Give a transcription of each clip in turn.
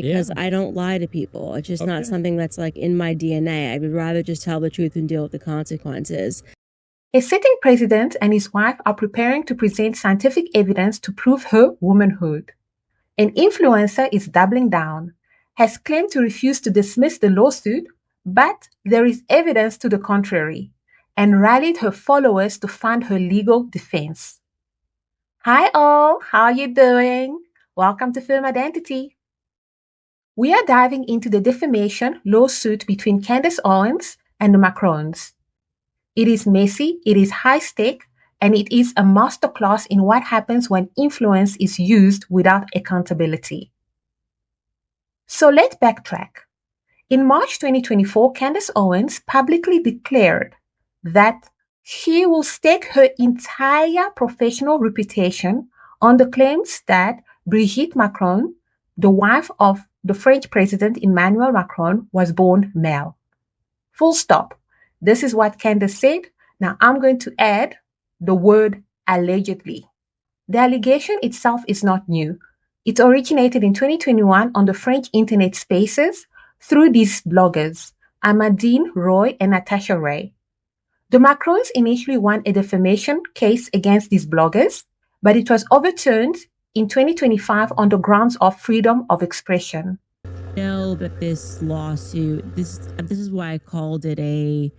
because I don't lie to people. It's just not something that's like in my DNA. I would rather just tell the truth and deal with the consequences. A sitting president and his wife are preparing to present scientific evidence to prove her womanhood. An influencer is doubling down, has claimed to refuse to dismiss the lawsuit, but there is evidence to the contrary, and rallied her followers to fund her legal defense. Hi all, how are you doing? Welcome to Film Identity. We are diving into the defamation lawsuit between Candace Owens and the Macrons. It is messy, it is high stake, and it is a masterclass in what happens when influence is used without accountability. So let's backtrack. In March 2024, Candace Owens publicly declared that she will stake her entire professional reputation on the claims that Brigitte Macron, the wife of the French President Emmanuel Macron, was born male. Full stop. This is what Candace said. Now I'm going to add the word allegedly. The allegation itself is not new. It originated in 2021 on the French internet spaces through these bloggers, Amandine Roy and Natasha Ray. The Macrons initially won a defamation case against these bloggers, but it was overturned in 2025 on the grounds of freedom of expression. I know that this lawsuit, this is why I called it a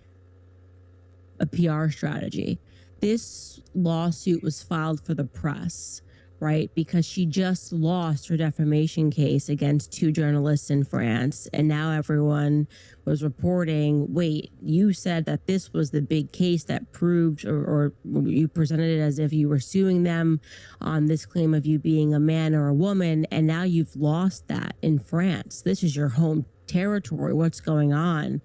PR strategy. This lawsuit was filed for the press, right? Because she just lost her defamation case against 2 journalists in France. And now everyone was reporting, wait, you said that this was the big case that proved, or you presented it as if you were suing them on this claim of you being a man or a woman. And now you've lost that in France. This is your home territory. What's going on?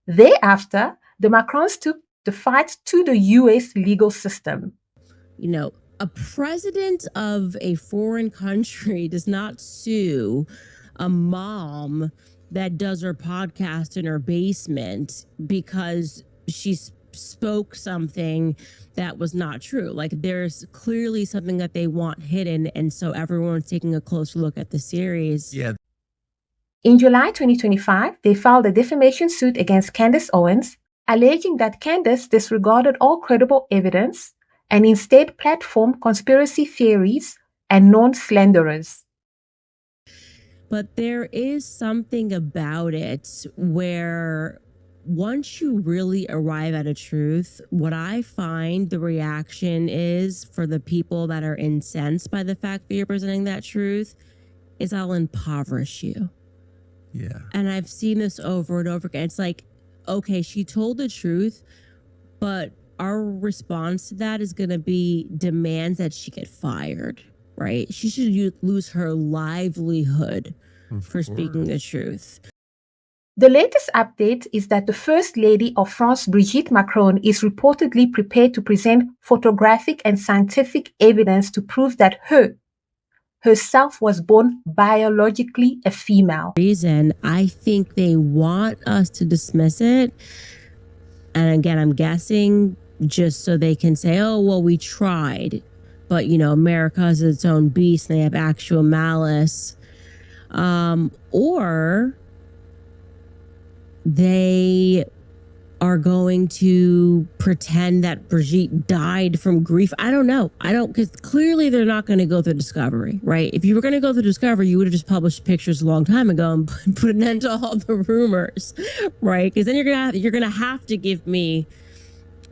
Thereafter, the Macrons took the fight to the US legal system. You know, a president of a foreign country does not sue a mom that does her podcast in her basement because she spoke something that was not true. Like, there's clearly something that they want hidden, and so everyone's taking a closer look at the series. Yeah. In July 2025, they filed a defamation suit against Candace Owens, alleging that Candace disregarded all credible evidence and instead platformed conspiracy theories and known slanderers. But there is something about it where once you really arrive at a truth, what I find the reaction is for the people that are incensed by the fact that you're presenting that truth is I'll impoverish you. Yeah. And I've seen this over and over again. It's like, okay, she told the truth, but our response to that is going to be demands that she get fired, right? She should lose her livelihood for speaking the truth. The latest update is that the First Lady of France, Brigitte Macron, is reportedly prepared to present photographic and scientific evidence to prove that herself was born biologically a female. Reason I think they want us to dismiss it. And again, I'm guessing just so they can say, oh, well, we tried. But, you know, America is its own beast and they have actual malice. Or they are going to pretend that Brigitte died from grief. I don't know. Because clearly they're not going to go through discovery, right? If you were going to go through discovery, you would have just published pictures a long time ago and put an end to all the rumors, right? Because then you're gonna have to give me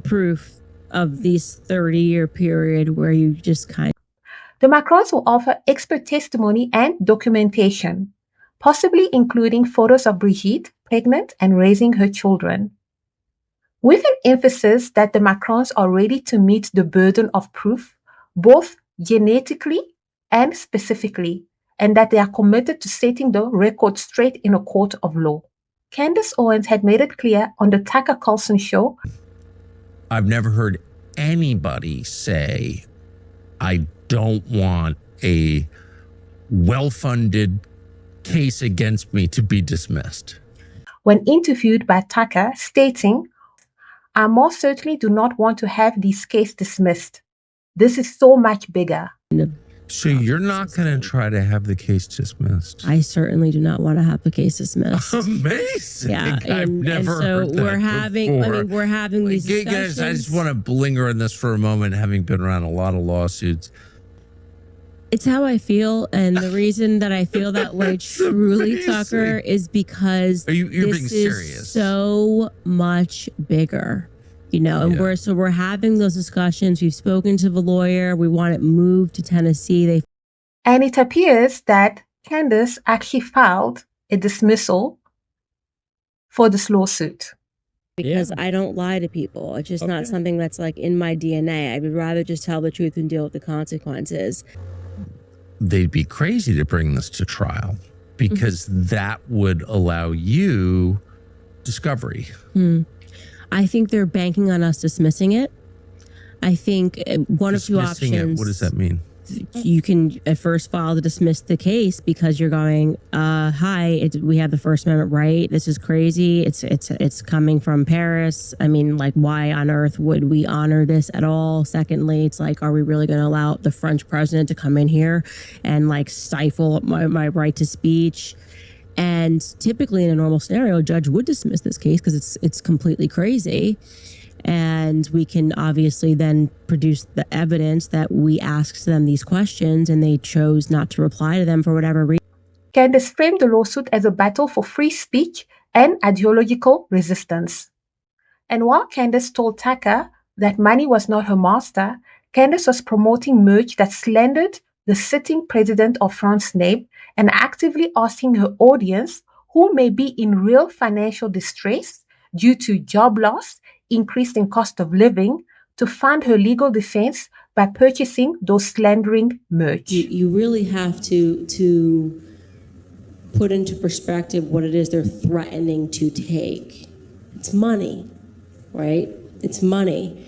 proof of this 30-year period where you just kind of... The Macrons will offer expert testimony and documentation, possibly including photos of Brigitte pregnant and raising her children, with an emphasis that the Macrons are ready to meet the burden of proof, both genetically and specifically, and that they are committed to setting the record straight in a court of law. Candace Owens had made it clear on the Tucker Carlson show. I've never heard anybody say, I don't want a well-funded case against me to be dismissed. When interviewed by Tucker, stating, I most certainly do not want to have this case dismissed. This is so much bigger. So you're not going to try to have the case dismissed? I certainly do not want to have the case dismissed. Amazing. Yeah, I've never heard that we're having. before. I mean, we're having these discussions. I just want to linger on this for a moment, having been around a lot of lawsuits. It's how I feel, and the reason that I feel that way, truly, amazing. Tucker, is because You're being this serious. is so much bigger, you know. And we're having those discussions. We've spoken to the lawyer. We want it moved to Tennessee. And it appears that Candace actually filed a dismissal for this lawsuit. Because I don't lie to people. It's just not something that's like in my DNA. I would rather just tell the truth and deal with the consequences. They'd be crazy to bring this to trial because that would allow you discovery. I think they're banking on us dismissing it. I think one of two options. What does that mean? You can at first file to dismiss the case because you're going, hi, we have the First Amendment right. This is crazy. It's coming from Paris. I mean, like, why on earth would we honor this at all? Secondly, it's like, are we really going to allow the French president to come in here and like stifle my right to speech? And typically in a normal scenario, a judge would dismiss this case because it's completely crazy. And we can obviously then produce the evidence that we asked them these questions and they chose not to reply to them for whatever reason. Candace framed the lawsuit as a battle for free speech and ideological resistance. And while Candace told Tucker that money was not her master, Candace was promoting merch that slandered the sitting president of France's name and actively asking her audience, who may be in real financial distress due to job loss, increase in cost of living, to fund her legal defense by purchasing those slandering merch. You really have to put into perspective what it is they're threatening to take. It's money, right? It's money.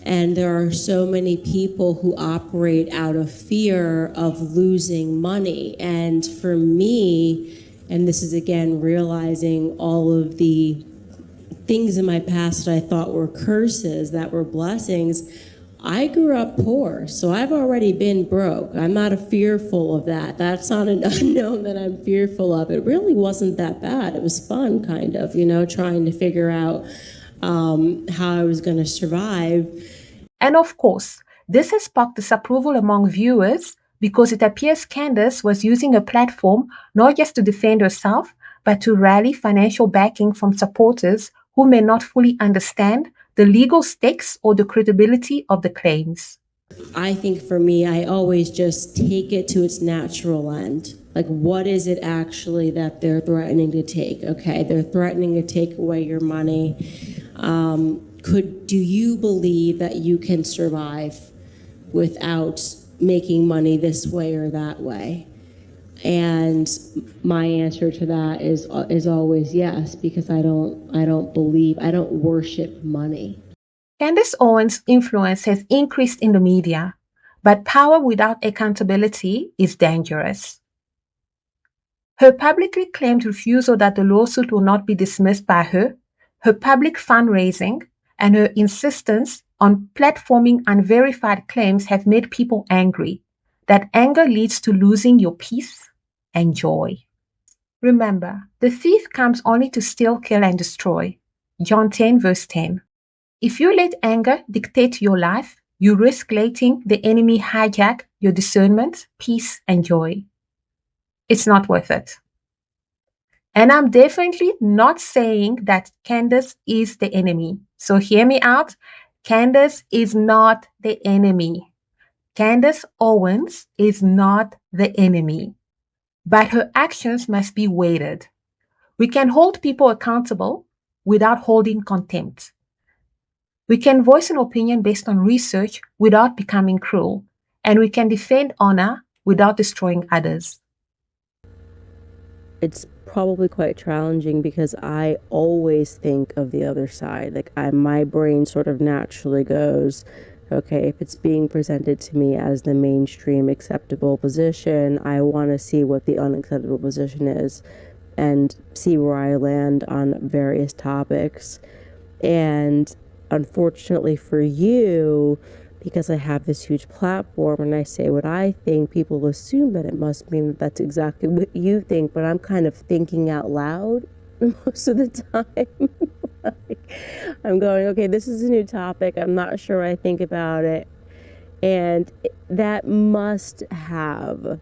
And there are so many people who operate out of fear of losing money. And for me, and this is again realizing all of the things in my past that I thought were curses that were blessings. I grew up poor, so I've already been broke. I'm not fearful of that. That's not an unknown that I'm fearful of. It really wasn't that bad. It was fun, kind of, trying to figure out how I was going to survive. And of course, this has sparked disapproval among viewers because it appears Candace was using a platform not just to defend herself, but to rally financial backing from supporters who may not fully understand the legal stakes or the credibility of the claims. I think for me, I always just take it to its natural end. Like, what is it actually that they're threatening to take? Okay, they're threatening to take away your money. Do you believe that you can survive without making money this way or that way? And my answer to that is always yes, because I don't worship money. Candace Owens' influence has increased in the media, but power without accountability is dangerous. Her publicly claimed refusal that the lawsuit will not be dismissed by her public fundraising, and her insistence on platforming unverified claims have made people angry. That anger leads to losing your peace and joy. Remember, the thief comes only to steal, kill, and destroy. John 10, verse 10. If you let anger dictate your life, you risk letting the enemy hijack your discernment, peace, and joy. It's not worth it. And I'm definitely not saying that Candace is the enemy. So hear me out. Candace is not the enemy. Candace Owens is not the enemy. But her actions must be weighted. We can hold people accountable without holding contempt. We can voice an opinion based on research without becoming cruel. And we can defend honor without destroying others. It's probably quite challenging because I always think of the other side. Like, my brain sort of naturally goes, okay, if it's being presented to me as the mainstream acceptable position, I want to see what the unacceptable position is and see where I land on various topics. And unfortunately for you, because I have this huge platform and I say what I think, people assume that it must mean that that's exactly what you think, but I'm kind of thinking out loud most of the time. Like, I'm going, okay, this is a new topic. I'm not sure what I think about it. And that must have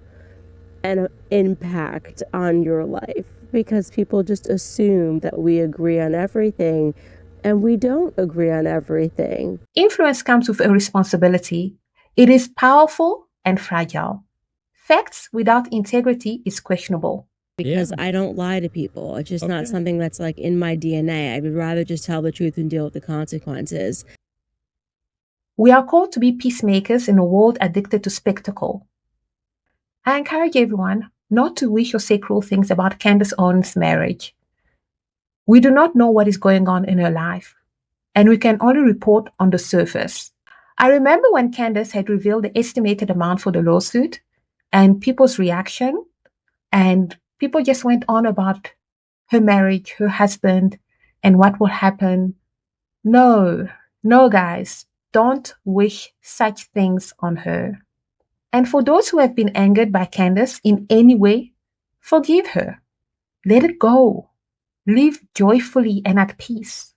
an impact on your life, because people just assume that we agree on everything, and we don't agree on everything. Influence comes with a responsibility. It is powerful and fragile. Facts without integrity is questionable. Because I don't lie to people. It's just not something that's like in my DNA. I would rather just tell the truth and deal with the consequences. We are called to be peacemakers in a world addicted to spectacle. I encourage everyone not to wish or say cruel things about Candace Owens' marriage. We do not know what is going on in her life, and we can only report on the surface. I remember when Candace had revealed the estimated amount for the lawsuit and people's reaction, and people just went on about her marriage, her husband, and what will happen. No, guys, don't wish such things on her. And for those who have been angered by Candace in any way, forgive her. Let it go. Live joyfully and at peace.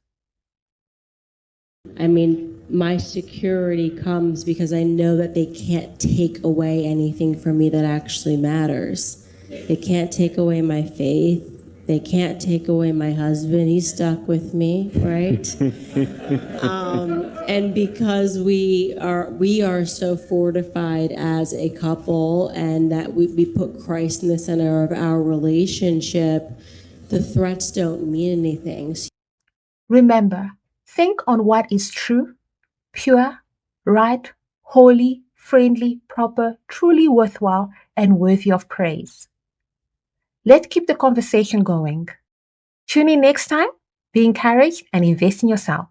I mean, my security comes because I know that they can't take away anything from me that actually matters. They can't take away my faith. They can't take away my husband. He's stuck with me, right? And because we are so fortified as a couple, and that we put Christ in the center of our relationship, the threats don't mean anything. Remember, think on what is true, pure, right, holy, friendly, proper, truly worthwhile, and worthy of praise. Let's keep the conversation going. Tune in next time, be encouraged, and invest in yourself.